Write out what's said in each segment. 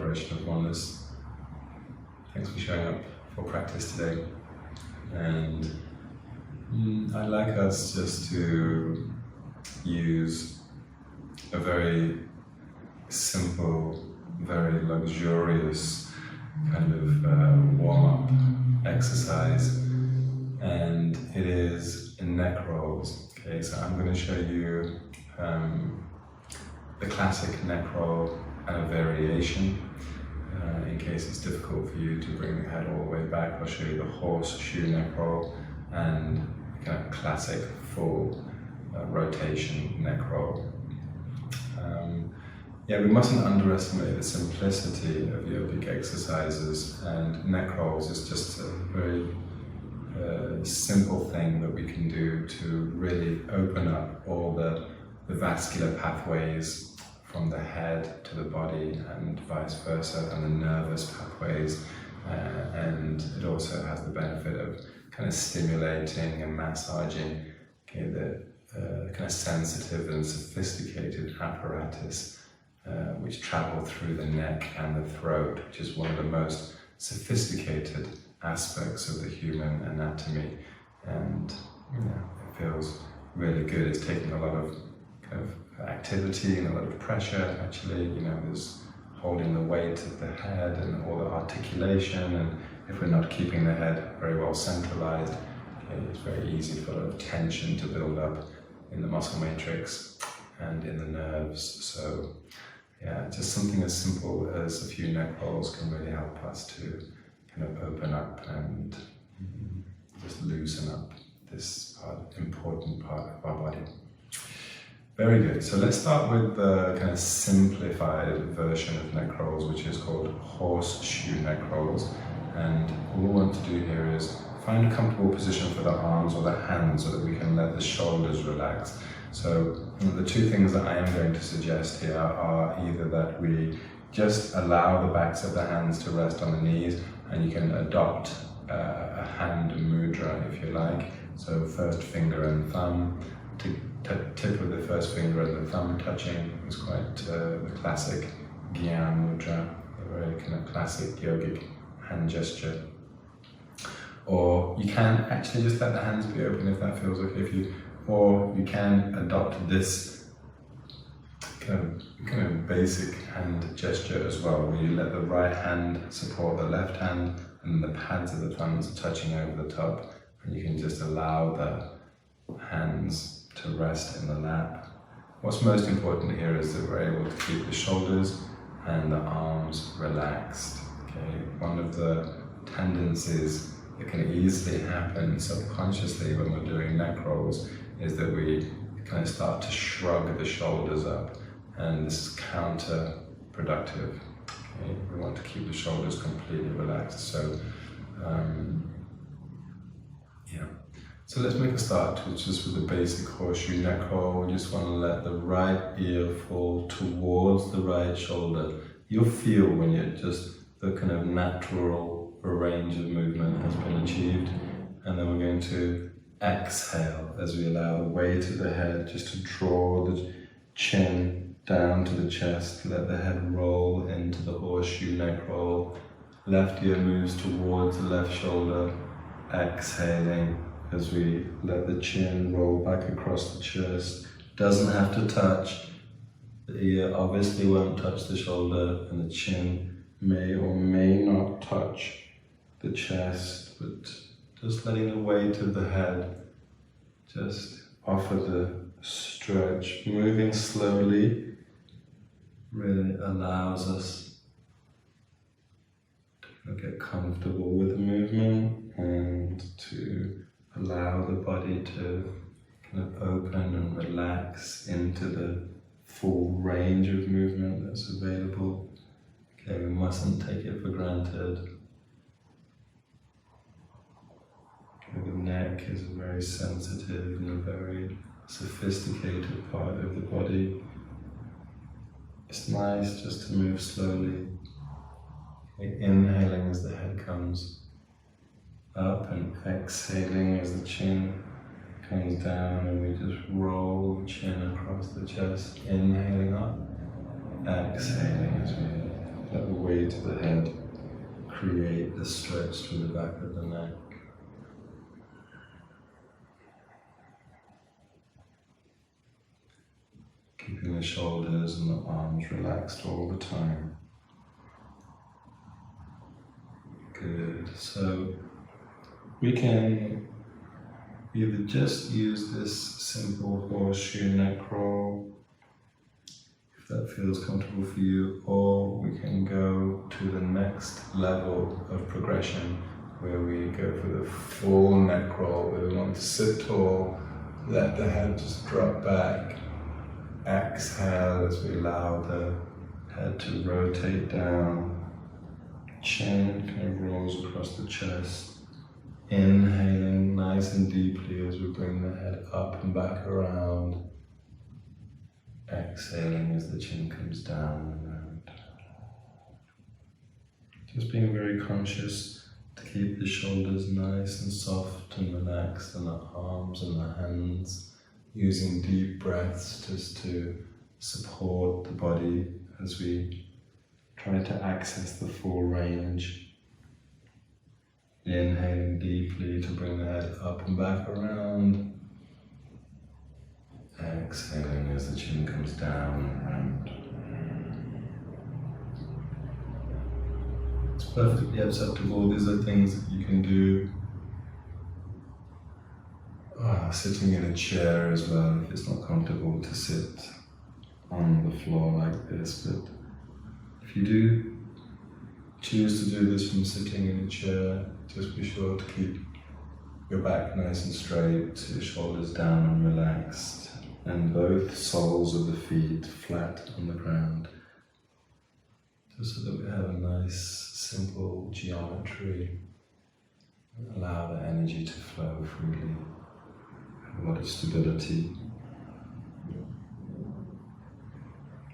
vibration of oneness. Thanks for showing up for practice today. And I'd like us just to use a very simple, very luxurious kind of warm-up exercise, and it is in neck rolls. Okay, so I'm going to show you the classic neck roll and a variation. In case it's difficult for you to bring the head all the way back, I'll show you the horseshoe neck roll and kind of classic full rotation neck roll. Yeah, we mustn't underestimate the simplicity of yogic exercises, and neck rolls is just a very simple thing that we can do to really open up all the vascular pathways from the head to the body and vice versa, and the nervous pathways, and it also has the benefit of kind of stimulating and massaging the kind of sensitive and sophisticated apparatus which travel through the neck and the throat, which is one of the most sophisticated aspects of the human anatomy. And it feels really good. It's taking a lot of kind of activity and a lot of pressure. Actually, there's holding the weight of the head and all the articulation. And if we're not keeping the head very well centralized, it's very easy for a lot of tension to build up in the muscle matrix and in the nerves. So yeah, just something as simple as a few neck rolls can really help us to kind of open up and just loosen up this important part of our body. Very good. So let's start with the kind of simplified version of neck rolls, which is called horseshoe neck rolls. And all we want to do here is find a comfortable position for the arms or the hands so that we can let the shoulders relax. So the two things that I am going to suggest here are either that we just allow the backs of the hands to rest on the knees, and you can adopt a hand mudra if you like. So first finger and thumb, tip of the first finger and the thumb touching is quite the classic Gyan mudra, a very kind of classic yogic hand gesture. Or you can actually just let the hands be open if that feels okay for you. Or you can adopt this kind of basic hand gesture as well, where you let the right hand support the left hand and the pads of the thumbs are touching over the top, and you can just allow the hands to rest in the lap. What's most important here is that we're able to keep the shoulders and the arms relaxed. Okay? One of the tendencies that can easily happen subconsciously when we're doing neck rolls is that we kind of start to shrug the shoulders up, and this is counterproductive. Okay? We want to keep the shoulders completely relaxed. So so let's make a start, which is with the basic horseshoe neck roll. We just want to let the right ear fall towards the right shoulder. You'll feel when the kind of natural range of movement has been achieved, and then we're going to exhale as we allow the weight of the head just to draw the chin down to the chest. Let the head roll into the horseshoe neck roll. Left ear moves towards the left shoulder, exhaling as we let the chin roll back across the chest. Doesn't have to touch. The ear obviously won't touch the shoulder, and the chin may or may not touch the chest, but just letting the weight of the head just offer the stretch. Moving slowly really allows us to get comfortable with the movement and to allow the body to kind of open and relax into the full range of movement that's available. Okay, we mustn't take it for granted. The neck is a very sensitive and a very sophisticated part of the body. It's nice just to move slowly, inhaling as the head comes up and exhaling as the chin comes down, and we just roll the chin across the chest, inhaling up, exhaling as we let the weight weight of the head create the stretch through the back of the neck. Keeping the shoulders and the arms relaxed all the time. Good. So we can either just use this simple horseshoe neck roll, if that feels comfortable for you, or we can go to the next level of progression where we go for the full neck roll, where we want to sit tall, let the head just drop back, exhale as we allow the head to rotate down, chin kind of rolls across the chest. Inhaling nice and deeply as we bring the head up and back around. Exhaling as the chin comes down and around. Just being very conscious to keep the shoulders nice and soft and relaxed, and the arms and the hands. Using deep breaths just to support the body as we try to access the full range. Inhaling deeply to bring the head up and back around. Exhaling as the chin comes down and around. It's perfectly acceptable. These are things that you can do sitting in a chair as well, if it's not comfortable to sit on the floor like this. But if you do choose to do this from sitting in a chair, just be sure to keep your back nice and straight, your shoulders down and relaxed, and both soles of the feet flat on the ground, just so that we have a nice, simple geometry. Allow the energy to flow freely, a lot of stability.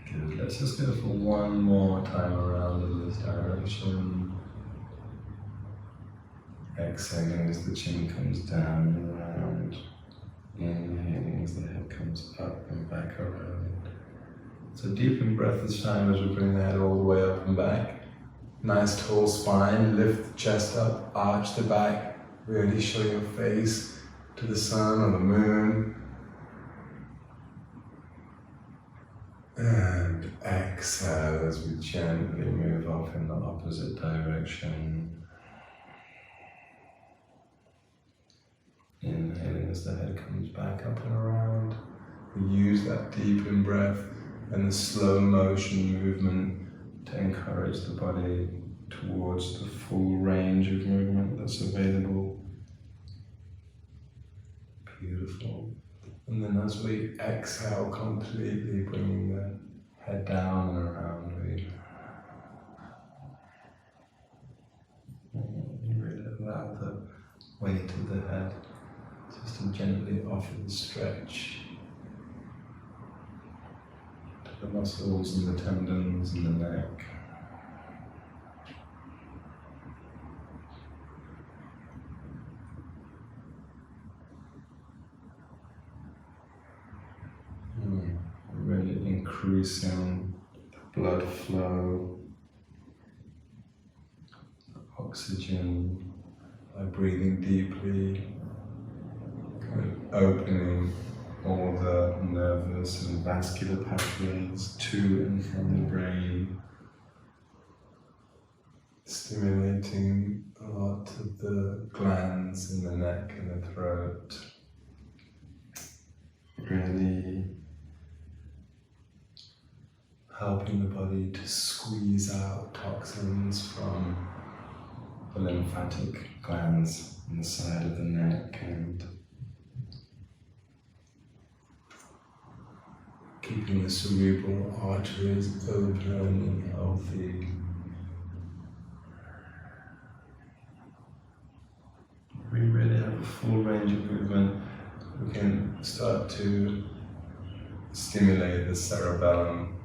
Good. Let's just go for one more time around in this direction. Exhaling as the chin comes down and around. Inhaling as the head comes up and back around. So deepen breath this time as we bring the head all the way up and back. Nice tall spine, lift the chest up, arch the back, really show your face to the sun or the moon. And exhale as we gently move off in the opposite direction. Inhaling as the head comes back up and around. We use that deep in breath and the slow motion movement to encourage the body towards the full range of movement that's available. Beautiful. And then as we exhale completely, bringing the head down and around, we really allow the weight of the head just to gently offer the stretch to the muscles and the tendons and the neck. Really increasing the blood flow, oxygen, by breathing deeply, kind of opening all the nervous and vascular pathways to and from the brain, stimulating a lot of the glands in the neck and the throat, really helping the body to squeeze out toxins from the lymphatic glands on the side of the neck, and keeping the cerebral arteries open and healthy. We really have a full range of movement. We can start to stimulate the cerebellum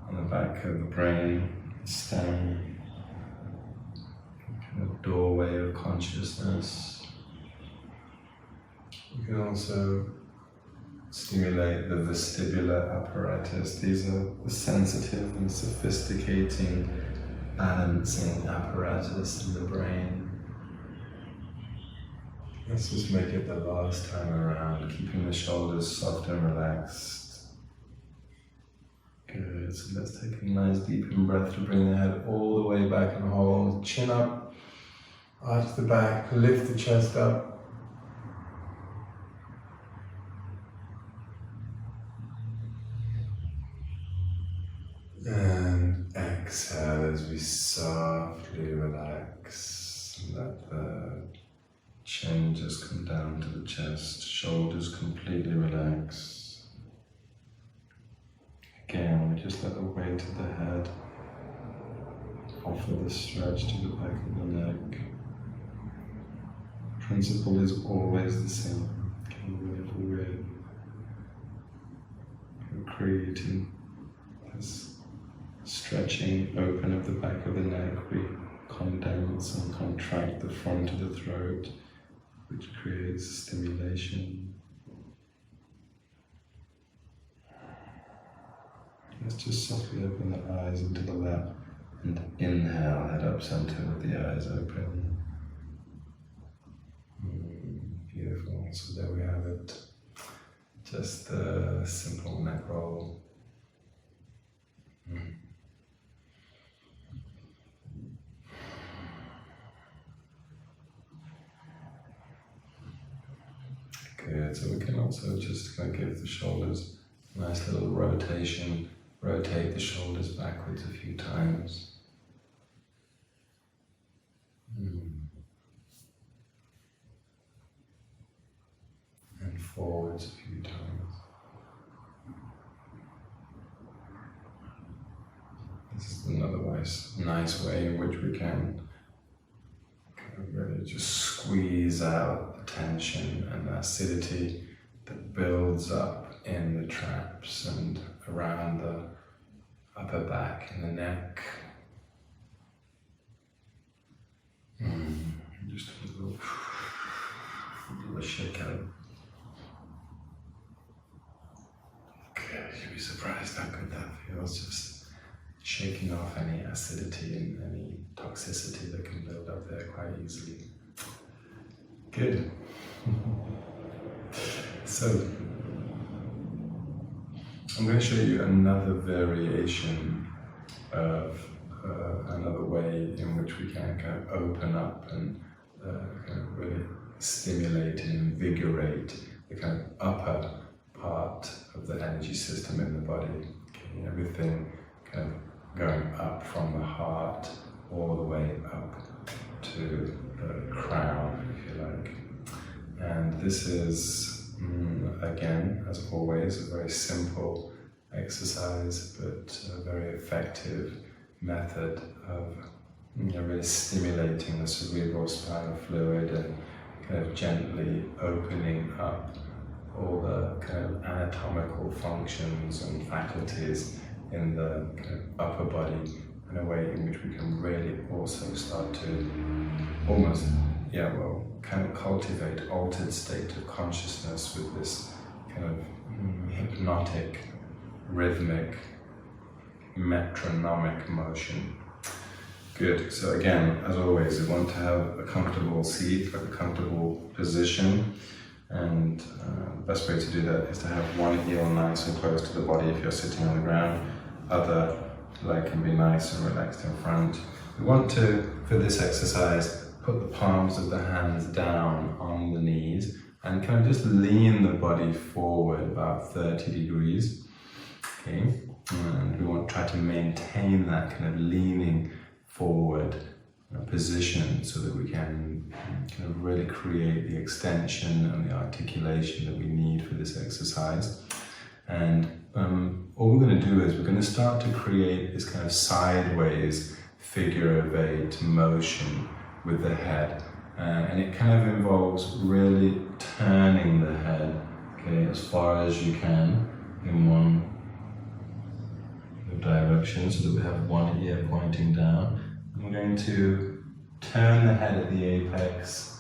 on the back of the brain, stem, kind of doorway of consciousness. We can also stimulate the vestibular apparatus. These are the sensitive and sophisticating balancing apparatus in the brain. Let's just make it the last time around, keeping the shoulders soft and relaxed. Good, so let's take a nice deep in breath to bring the head all the way back and hold. Chin up, arch the back, lift the chest up. And exhale as we softly relax. Let the chin just come down to the chest, shoulders completely relax. Again, we just let the weight of the head offer the stretch to the back of the neck. Principle is always the same. Whenever we're creating this stretching open of the back of the neck, we condense and contract the front of the throat, which creates stimulation. Let's just softly open the eyes into the lap and inhale, head up center with the eyes open. Beautiful, so there we have it. Just a simple neck roll. Good, so we can also just kind of give the shoulders a nice little rotation, rotate the shoulders backwards a few times. And forwards a few times. This is another nice way in which we can really just squeeze out the tension and the acidity that builds up in the traps and around the upper back and the neck. Just a little shake out. Okay, you'll be surprised how good that feels, just shaking off any acidity and any toxicity that can build up there quite easily. Good. So, I'm going to show you another variation of another way in which we can kind of open up and kind of really stimulate and invigorate the kind of upper part of the energy system in the body. Okay, everything kind of going up from the heart all the way up to the crown, if you like. And this is, again, as always, a very simple exercise, but a very effective method of really stimulating the cerebral spinal fluid and kind of gently opening up all the kind of anatomical functions and faculties in the kind of upper body in a way in which we can really also start to almost, kind of cultivate altered state of consciousness with this kind of hypnotic, rhythmic, metronomic motion. Good, so again, as always, you want to have a comfortable seat, like a comfortable position, and the best way to do that is to have one heel nice and close to the body if you're sitting on the ground, other leg can be nice and relaxed in front. We want to, for this exercise, put the palms of the hands down on the knees and kind of just lean the body forward about 30 degrees. Okay, and we want to try to maintain that kind of leaning forward position so that we can kind of really create the extension and the articulation that we need for this exercise. And all we're going to do is we're going to start to create this kind of sideways figure of 8 motion with the head. And it kind of involves really turning the head, okay, as far as you can in one direction so that we have one ear pointing down. And we're going to turn the head at the apex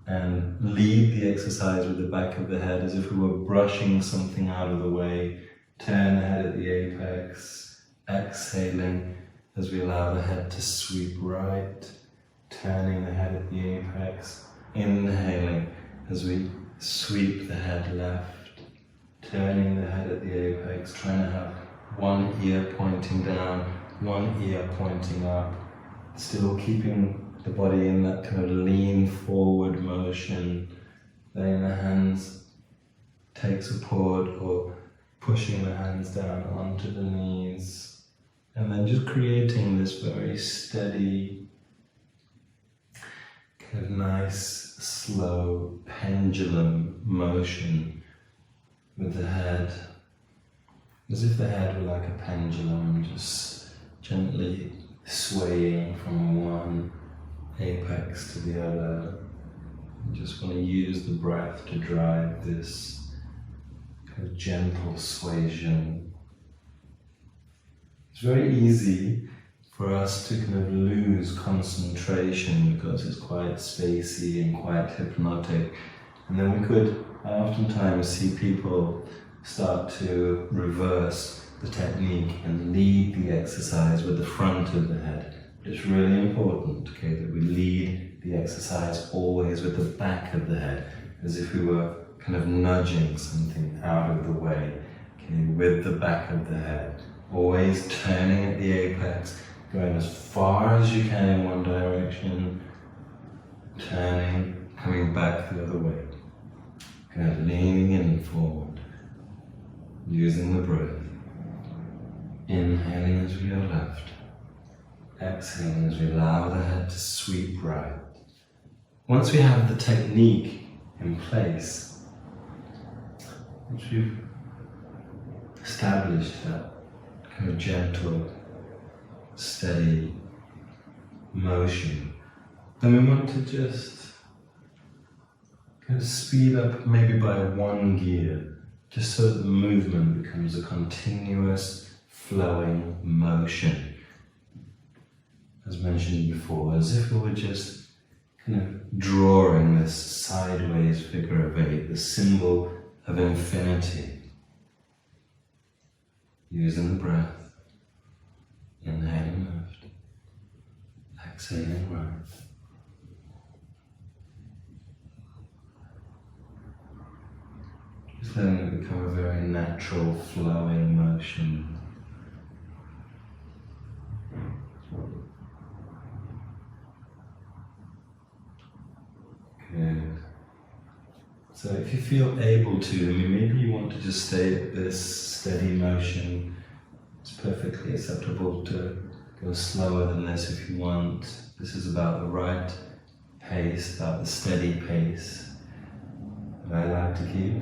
and lead the exercise with the back of the head as if we were brushing something out of the way. Turn the head at the apex, exhaling as we allow the head to sweep right, turning the head at the apex, inhaling as we sweep the head left, turning the head at the apex, trying to have one ear pointing down, one ear pointing up, still keeping the body in that kind of lean forward motion, letting the hands take support or pushing the hands down onto the knees, and then just creating this very steady, kind of nice, slow pendulum motion with the head, as if the head were like a pendulum, just gently swaying from one apex to the other. You just want to use the breath to drive this kind of gentle suasion. It's very easy for us to kind of lose concentration because it's quite spacey and quite hypnotic. And then I oftentimes see people start to reverse the technique and lead the exercise with the front of the head. But it's really important, okay, that we lead the exercise always with the back of the head, as if we were kind of nudging something out of the way, okay, with the back of the head. Always turning at the apex, going as far as you can in one direction, turning, coming back the other way. Kind of leaning in forward, using the breath. Inhaling as we go left, exhaling as we allow the head to sweep right. Once we have the technique in place, once we've established that kind of gentle, steady motion, then we want to just kind of speed up maybe by one gear, just so that the movement becomes a continuous flowing motion. As mentioned before, as if we were just kind of drawing this sideways figure of 8, the symbol of infinity. Using the breath, inhaling left, exhaling right. Just letting it become a very natural flowing motion. Good. So if you feel able to, maybe you want to just stay at this steady motion. It's perfectly acceptable to go slower than this if you want. This is about the right pace, about the steady pace that I like to keep.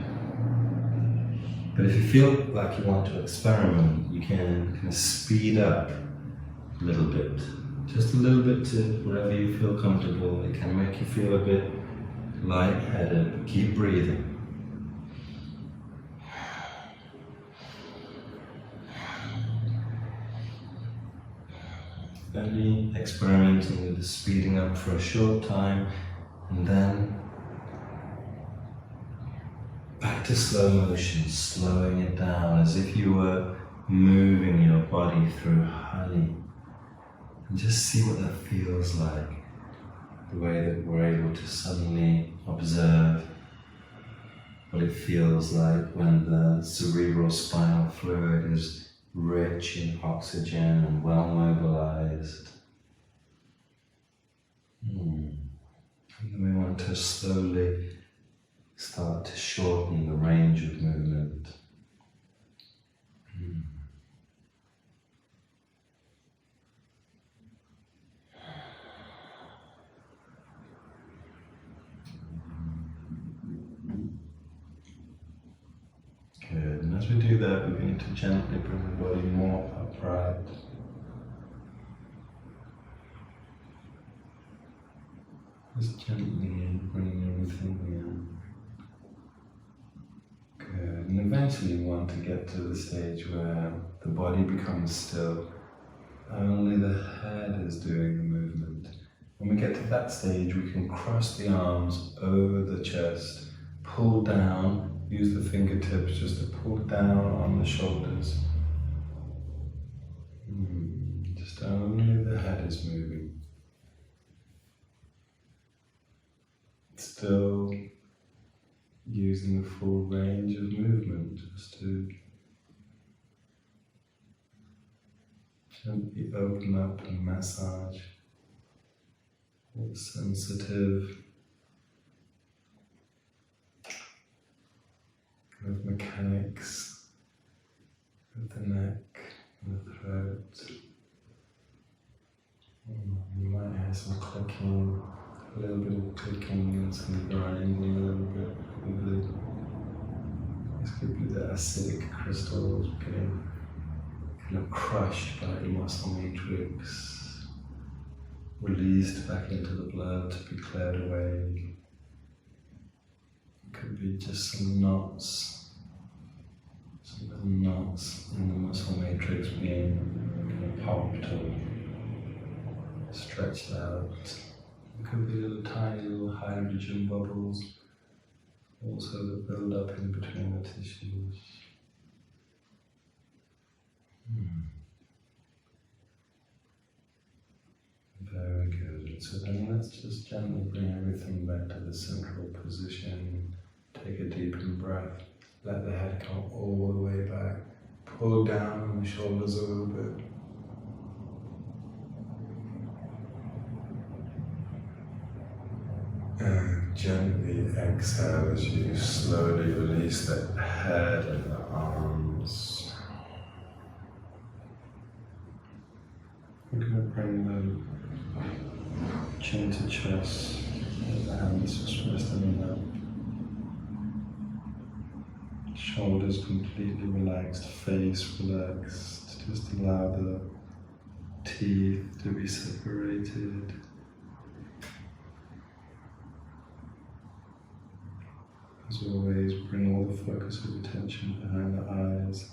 But if you feel like you want to experiment, you can kind of speed up a little bit. Just a little bit to wherever you feel comfortable. It can make you feel a bit lightheaded, but keep breathing. Only experimenting with the speeding up for a short time, and then back to slow motion, slowing it down as if you were moving your body through honey. And just see what that feels like. The way that we're able to suddenly observe what it feels like when the cerebral spinal fluid is rich in oxygen and well mobilized. And then we want to slowly start to shorten the range of movement. Good, and as we do that, we're going to gently bring the body more upright. Just gently bring everything in. Good, and eventually you want to get to the stage where the body becomes still. Only the head is doing the movement. When we get to that stage, we can cross the arms over the chest, pull down. Use the fingertips just to pull down on the shoulders. Just only still using the full range of movement, just to gently open up and massage all the sensitive kind of mechanics of the neck and the throat. You might hear some clicking, a little bit of clicking and some grinding a little bit. This could be the acidic crystals getting kind of crushed by the muscle matrix, released back into the blood to be cleared away. It could be just some knots, some little knots in the muscle matrix being kind of popped or stretched out. It could be little tiny little hydrogen bubbles also that build up in between the tissues. Very good. So then let's just gently bring everything back to the central position. Take a deep breath. Let the head come all the way back. Pull down on the shoulders a little bit. And gently exhale as you slowly release the head and the arms. We're going to bring the chin to chest, the hands just resting on that. Shoulders completely relaxed, face relaxed. Just allow the teeth to be separated. As always, bring all the focus of attention behind the eyes.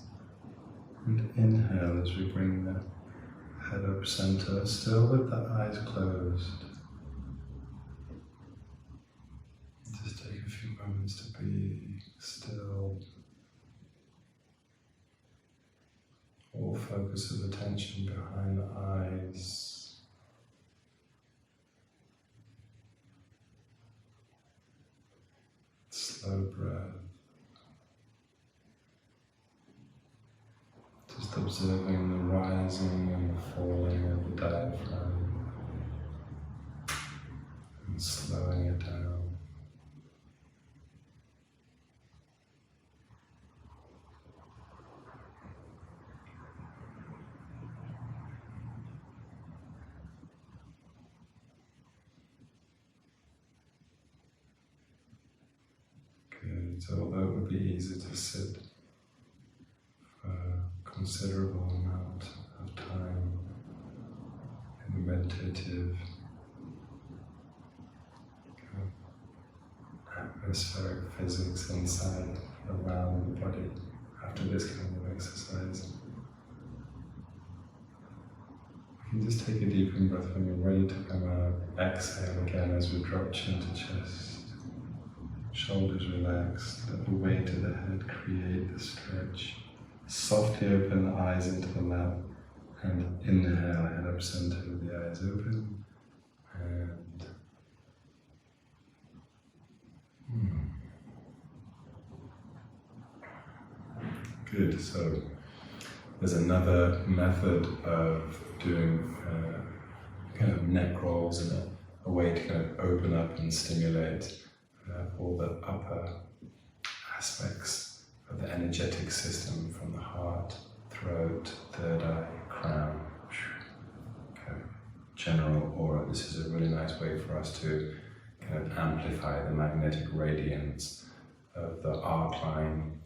And inhale as we bring the head up center, still with the eyes closed. Just take a few moments to be still. All focus of attention behind the eyes. Slow breath. Just observing the rising and the falling of the diaphragm and slowing it down. So although it would be easy to sit for a considerable amount of time in the meditative kind of atmospheric physics inside, around the body after this kind of exercise, you can just take a deep breath when you're ready to come out. Exhale again as we drop chin to chest. Shoulders relaxed, let the weight of the head create the stretch. Softly open the eyes into the lap and inhale, head up center with the eyes open. And good. So there's another method of doing kind of neck rolls and a way to kind of open up and stimulate all the upper aspects of the energetic system from the heart, throat, third eye, crown, general aura. This is a really nice way for us to kind of amplify the magnetic radiance of the arc line